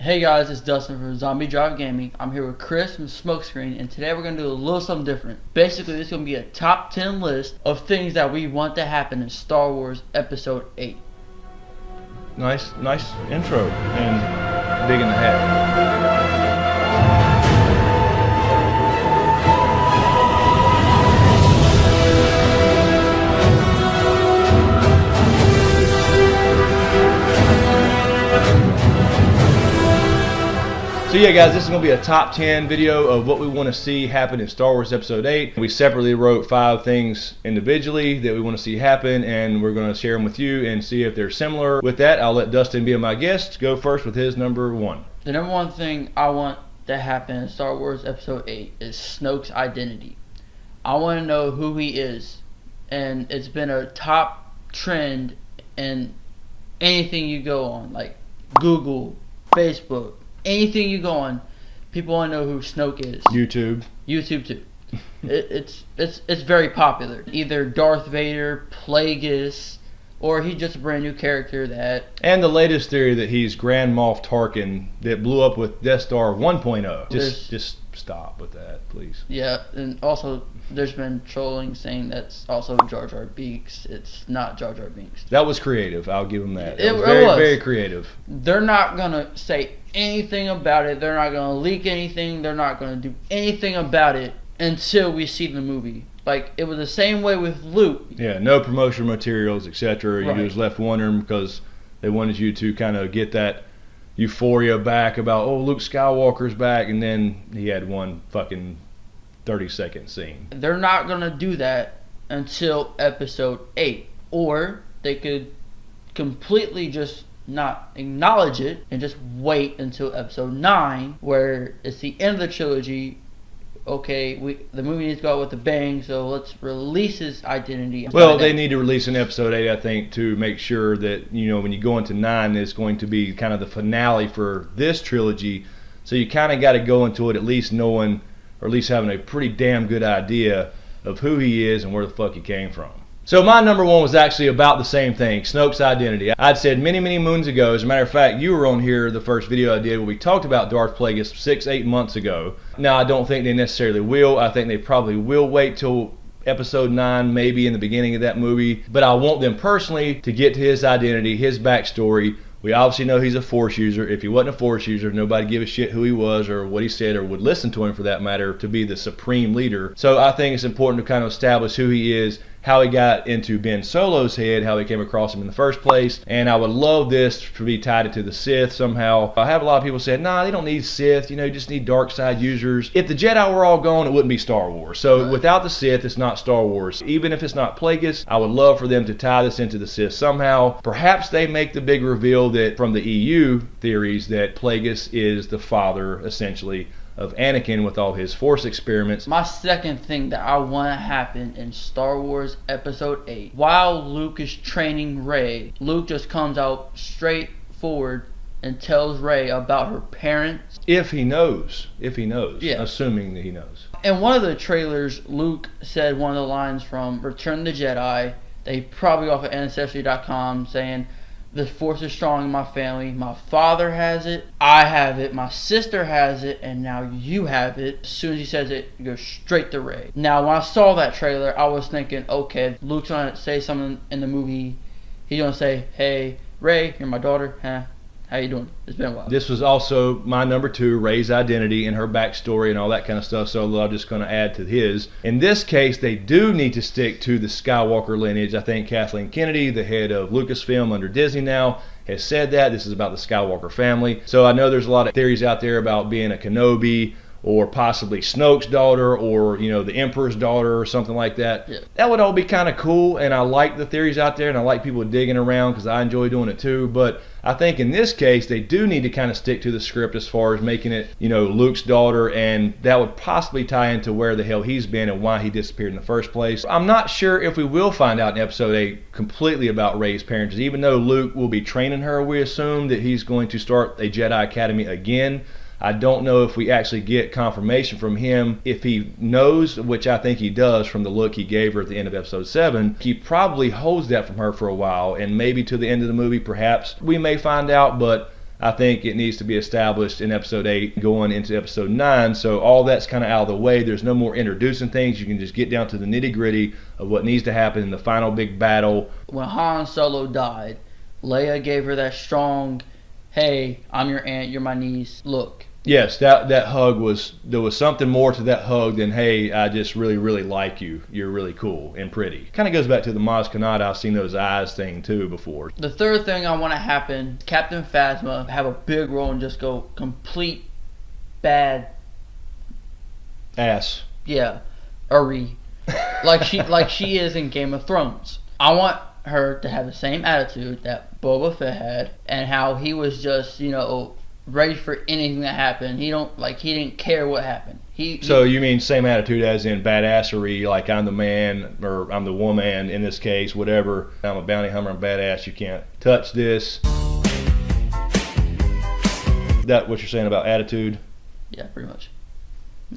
Hey guys, it's Dustin from Zombie Drive Gaming. I'm here with Chris from Smokescreen, and today we're going to do a little something different. Basically, this is going to be a top 10 list of things that we want to happen in Star Wars Episode 8. Nice intro and big in the head. So yeah guys, this is going to be a top 10 video of what we want to see happen in Star Wars Episode 8. We separately wrote 5 things individually that we want to see happen, and we're going to share them with you and see if they're similar. With that, I'll let Dustin be my guest. Go first with his number 1. The number 1 thing I want to happen in Star Wars Episode 8 is Snoke's identity. I want to know who he is, and it's been a top trend in anything you go on, like Google, Facebook. Anything you go on, people want to know who Snoke is. YouTube too. It's very popular. Either Darth Vader, Plagueis, or he's just a brand new character that. And the latest theory that he's Grand Moff Tarkin that blew up with Death Star 1.0. Just stop with that, please. Yeah, and also there's been trolling saying that's also Jar Jar Binks. It's not Jar Jar Binks. That was creative. I'll give him that. It was was very creative. They're not gonna say anything about it. They're not gonna leak anything. They're not gonna do anything about it until we see the movie. Like, it was the same way with Luke. Yeah, no promotional materials, etc. Right. You was left wondering because they wanted you to kind of get that euphoria back about, oh, Luke Skywalker's back, and then he had one fucking 30-second scene. They're not gonna do that until Episode 8, or they could completely just not acknowledge it and just wait until Episode 9, where it's the end of the trilogy. Okay, the movie needs to go out with a bang, so let's release his identity. Well, they need to release an Episode 8, I think, to make sure that, you know, when you go into 9, it's going to be kind of the finale for this trilogy. So you kind of got to go into it at least knowing, or at least having a pretty damn good idea of who he is and where the fuck he came from. So my number 1 was actually about the same thing, Snoke's identity. I'd said many moons ago, as a matter of fact, you were on here the first video I did where we talked about Darth Plagueis 6-8 months ago. Now, I don't think they necessarily will. I think they probably will wait till Episode 9, maybe in the beginning of that movie. But I want them personally to get to his identity, his backstory. We obviously know he's a Force user. If he wasn't a Force user, nobody give a shit who he was or what he said or would listen to him, for that matter, to be the supreme leader. So I think it's important to kind of establish who he is, how he got into Ben Solo's head, how he came across him in the first place. And I would love this to be tied into the Sith somehow. I have a lot of people saying, nah, they don't need Sith, you know, you just need dark side users. If the Jedi were all gone, it wouldn't be Star Wars. So without the Sith, it's not Star Wars. Even if it's not Plagueis, I would love for them to tie this into the Sith somehow. Perhaps they make the big reveal that from the EU theories that Plagueis is the father, essentially, of Anakin with all his Force experiments. My second thing that I want to happen in Star Wars Episode 8, while Luke is training Rey, Luke just comes out straight forward and tells Rey about her parents. If he knows. Yeah. Assuming that he knows. In one of the trailers, Luke said one of the lines from Return of the Jedi. They probably off of Ancestry.com saying, "The Force is strong in my family. My father has it. I have it. My sister has it. And now you have it." As soon as he says it, it goes straight to Rey. Now, when I saw that trailer, I was thinking, okay, Luke's going to say something in the movie. He's going to say, "Hey, Rey, you're my daughter. Huh? How you doing? It's been a while." This was also my number 2, Rey's identity and her backstory and all that kind of stuff, so I'm just going to add to his. In this case, they do need to stick to the Skywalker lineage. I think Kathleen Kennedy, the head of Lucasfilm under Disney now, has said that. This is about the Skywalker family. So I know there's a lot of theories out there about being a Kenobi, or possibly Snoke's daughter, or, you know, the Emperor's daughter, or something like that. Yeah. That would all be kind of cool, and I like the theories out there, and I like people digging around because I enjoy doing it too. But I think in this case, they do need to kind of stick to the script as far as making it, you know, Luke's daughter, and that would possibly tie into where the hell he's been and why he disappeared in the first place. I'm not sure if we will find out in Episode 8 completely about Rey's parents, even though Luke will be training her. We assume that he's going to start a Jedi Academy again. I don't know if we actually get confirmation from him. If he knows, which I think he does from the look he gave her at the end of episode 7, he probably holds that from her for a while, and maybe to the end of the movie perhaps we may find out, but I think it needs to be established in episode 8 going into episode 9. So all that's kind of out of the way. There's no more introducing things. You can just get down to the nitty gritty of what needs to happen in the final big battle. When Han Solo died, Leia gave her that strong, hey, I'm your aunt, you're my niece, look. Yes, that hug there was something more to that hug than, hey, I just really, really like you. You're really cool and pretty. Kind of goes back to the Maz Kanata, I've seen those eyes thing too before. The third thing I want to happen, Captain Phasma have a big role and just go complete bad ass. Yeah. like she is in Game of Thrones. I want her to have the same attitude that Boba Fett had, and how he was just, ready for anything that happened. He didn't care what happened. So you mean same attitude as in badassery, like I'm the man or I'm the woman in this case, whatever. I'm a bounty hunter, I'm badass, you can't touch this. That what you're saying about attitude? Yeah, pretty much.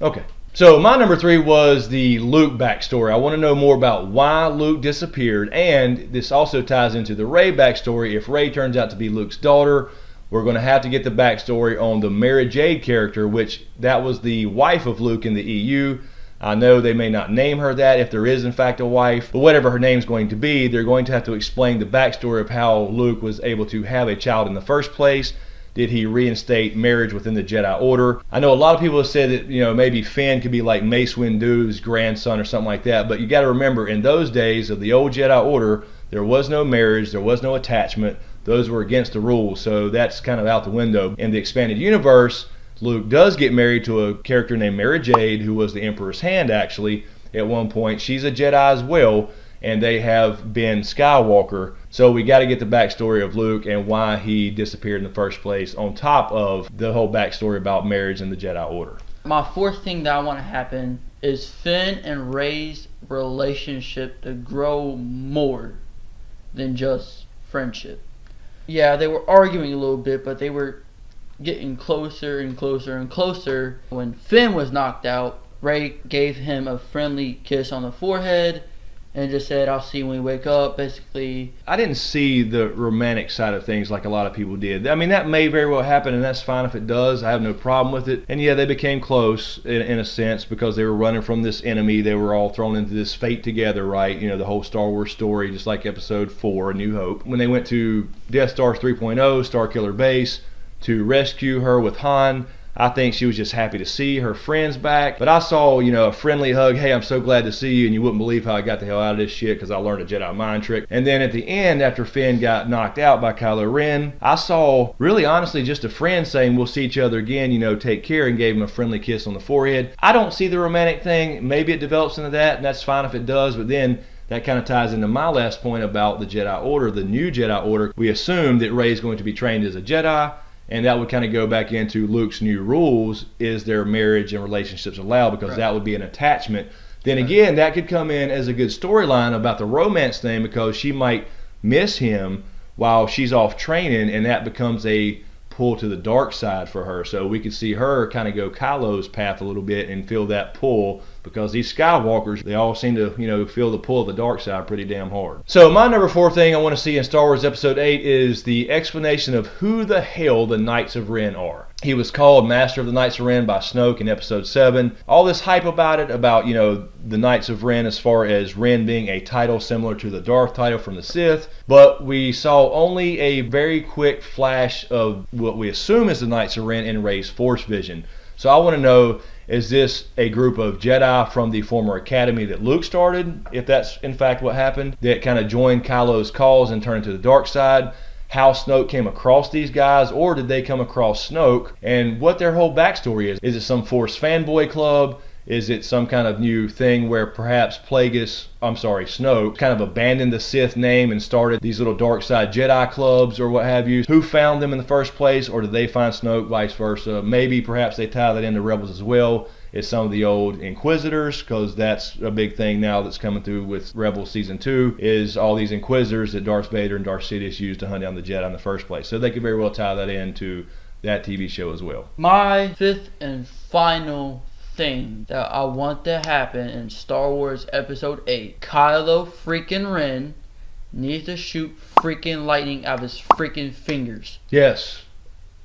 Okay. So my number 3 was the Luke backstory. I want to know more about why Luke disappeared, and this also ties into the Rey backstory. If Rey turns out to be Luke's daughter, we're going to have to get the backstory on the Mara Jade character, which that was the wife of Luke in the EU. I know they may not name her that if there is in fact a wife, but whatever her name's going to be, they're going to have to explain the backstory of how Luke was able to have a child in the first place. Did he reinstate marriage within the Jedi Order? I know a lot of people have said that, maybe Finn could be like Mace Windu's grandson or something like that, but you got to remember, in those days of the old Jedi Order, there was no marriage, there was no attachment. Those were against the rules, so that's kind of out the window. In the expanded universe, Luke does get married to a character named Mara Jade, who was the Emperor's hand, actually, at one point. She's a Jedi as well, and they have been Skywalker. So we got to get the backstory of Luke and why he disappeared in the first place, on top of the whole backstory about marriage and the Jedi Order. My fourth thing that I want to happen is Finn and Rey's relationship to grow more than just friendship. Yeah, they were arguing a little bit, but they were getting closer and closer and closer. When Finn was knocked out, Rey gave him a friendly kiss on the forehead and just said, I'll see you when we wake up, basically. I didn't see the romantic side of things like a lot of people did. I mean, that may very well happen, and that's fine if it does. I have no problem with it. And yeah, they became close in a sense because they were running from this enemy. They were all thrown into this fate together, right? The whole Star Wars story, just like Episode 4, A New Hope. When they went to Death Star 3.0, Starkiller Base, to rescue her with Han, I think she was just happy to see her friends back. But I saw, a friendly hug. Hey, I'm so glad to see you, and you wouldn't believe how I got the hell out of this shit because I learned a Jedi mind trick. And then at the end, after Finn got knocked out by Kylo Ren, I saw, really honestly, just a friend saying, we'll see each other again, take care, and gave him a friendly kiss on the forehead. I don't see the romantic thing. Maybe it develops into that, and that's fine if it does, but then that kind of ties into my last point about the Jedi Order, the new Jedi Order. We assume that Rey is going to be trained as a Jedi, and that would kind of go back into Luke's new rules. Is there marriage and relationships allowed? Because that would be an attachment. Then again, that could come in as a good storyline about the romance thing, because she might miss him while she's off training, and that becomes a pull to the dark side for her. So we could see her kind of go Kylo's path a little bit and feel that pull, because these Skywalkers, they all seem to, feel the pull of the dark side pretty damn hard. So my number 4 thing I want to see in Star Wars Episode 8 is the explanation of who the hell the Knights of Ren are. He was called Master of the Knights of Ren by Snoke in Episode 7. All this hype about it, about, the Knights of Ren, as far as Ren being a title similar to the Darth title from the Sith. But we saw only a very quick flash of what we assume is the Knights of Ren in Rey's Force vision. So I want to know, is this a group of Jedi from the former academy that Luke started, if that's in fact what happened, that kind of joined Kylo's cause and turned to the dark side? How Snoke came across these guys, or did they come across Snoke, and what their whole backstory is. Is it some Force fanboy club? Is it some kind of new thing where perhaps Snoke kind of abandoned the Sith name and started these little dark side Jedi clubs or what have you? Who found them in the first place, or did they find Snoke, vice versa? Maybe perhaps they tie that into Rebels as well. It's some of the old Inquisitors, because that's a big thing now that's coming through with Rebels Season 2, is all these Inquisitors that Darth Vader and Darth Sidious used to hunt down the Jedi in the first place. So they could very well tie that into that TV show as well. My fifth and final thing that I want to happen in Star Wars Episode 8, Kylo freaking Ren needs to shoot freaking lightning out of his freaking fingers. Yes.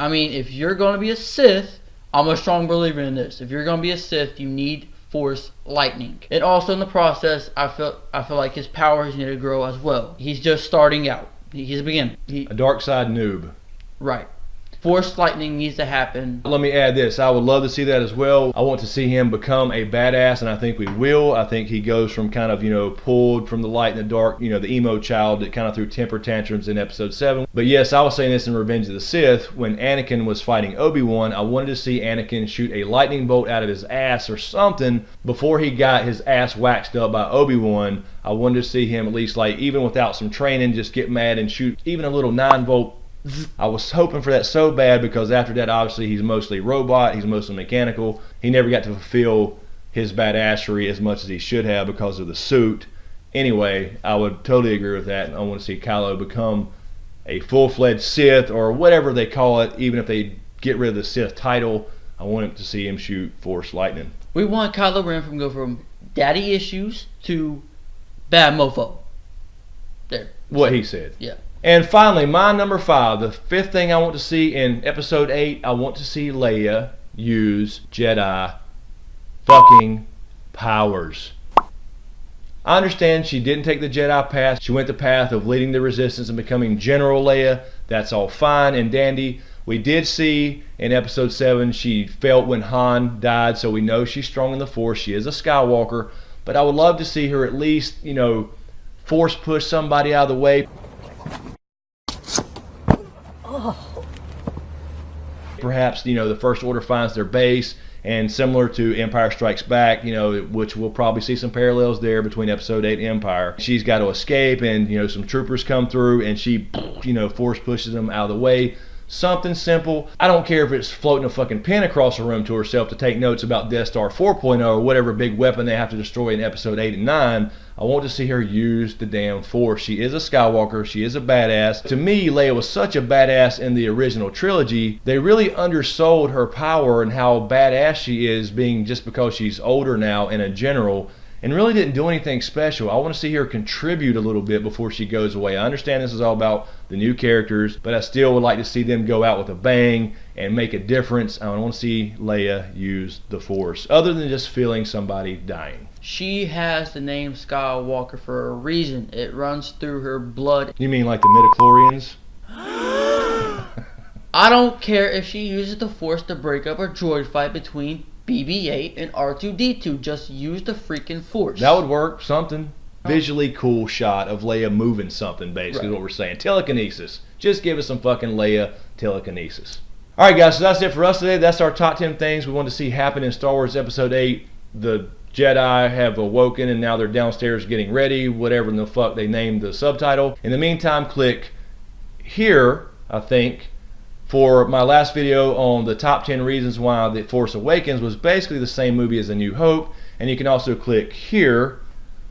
I mean, if you're going to be a Sith, I'm a strong believer in this. If you're going to be a Sith, you need Force lightning. And also in the process, I feel like his powers need to grow as well. He's just starting out. He's a beginner. A dark side noob. Right. Force lightning needs to happen. Let me add this. I would love to see that as well. I want to see him become a badass, and I think we will. I think he goes from kind of, pulled from the light and the dark, the emo child that kind of threw temper tantrums in episode 7. But yes, I was saying this in Revenge of the Sith. When Anakin was fighting Obi-Wan, I wanted to see Anakin shoot a lightning bolt out of his ass or something before he got his ass waxed up by Obi-Wan. I wanted to see him at least, even without some training, just get mad and shoot even a little 9-volt. I was hoping for that so bad, because after that, obviously, he's mostly robot, he's mostly mechanical. He never got to fulfill his badassery as much as he should have because of the suit. Anyway, I would totally agree with that. I want to see Kylo become a full-fledged Sith, or whatever they call it. Even if they get rid of the Sith title, I want to see him shoot Force lightning. We want Kylo Ren to go from daddy issues to bad mofo. There. What he said. Yeah. And finally, my number 5, the 5th thing I want to see in episode 8, I want to see Leia use Jedi fucking powers. I understand she didn't take the Jedi path. She went the path of leading the resistance and becoming General Leia. That's all fine and dandy. We did see in episode 7 she felt when Han died, so we know she's strong in the Force. She is a Skywalker. But I would love to see her at least, Force push somebody out of the way. Perhaps, the First Order finds their base, and similar to Empire Strikes Back, which we'll probably see some parallels there between Episode 8 and Empire. She's got to escape, and, some troopers come through, and she, Force pushes them out of the way. Something simple. I don't care if it's floating a fucking pen across the room to herself to take notes about Death Star 4.0 or whatever big weapon they have to destroy in Episode 8 and 9. I want to see her use the damn Force. She is a Skywalker. She is a badass. To me, Leia was such a badass in the original trilogy. They really undersold her power and how badass she is, being just because she's older now and a general, and really didn't do anything special. I want to see her contribute a little bit before she goes away. I understand this is all about the new characters, but I still would like to see them go out with a bang and make a difference. I want to see Leia use the Force, other than just feeling somebody dying. She has the name Skywalker for a reason. It runs through her blood. You mean like the midichlorians? I don't care if she uses the Force to break up a droid fight between BB-8 and R2-D2. Just use the freaking Force. That would work. Something visually cool shot of Leia moving something, basically, Right. What we're saying. Telekinesis. Just give us some fucking Leia telekinesis. Alright guys, so that's it for us today. That's our top 10 things we want to see happen in Star Wars Episode 8. The Jedi have awoken and now they're downstairs getting ready, whatever in the fuck they named the subtitle. In the meantime, click here, I think, for my last video on the top 10 reasons why The Force Awakens was basically the same movie as A New Hope. And you can also click here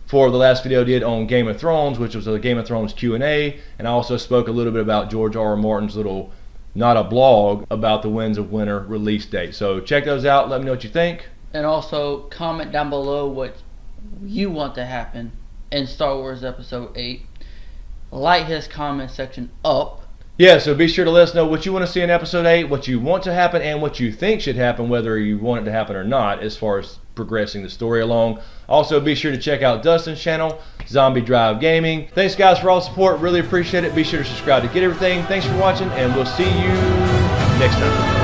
for the last video I did on Game of Thrones, which was a Game of Thrones Q&A. And I also spoke a little bit about George R.R. Martin's little, not a blog, about the Winds of Winter release date. So check those out. Let me know what you think. And also comment down below what you want to happen in Star Wars Episode 8. Light his comment section up. Yeah, so be sure to let us know what you want to see in Episode 8, what you want to happen, and what you think should happen, whether you want it to happen or not, as far as progressing the story along. Also, be sure to check out Dustin's channel, Zombie Drive Gaming. Thanks, guys, for all the support. Really appreciate it. Be sure to subscribe to get everything. Thanks for watching, and we'll see you next time.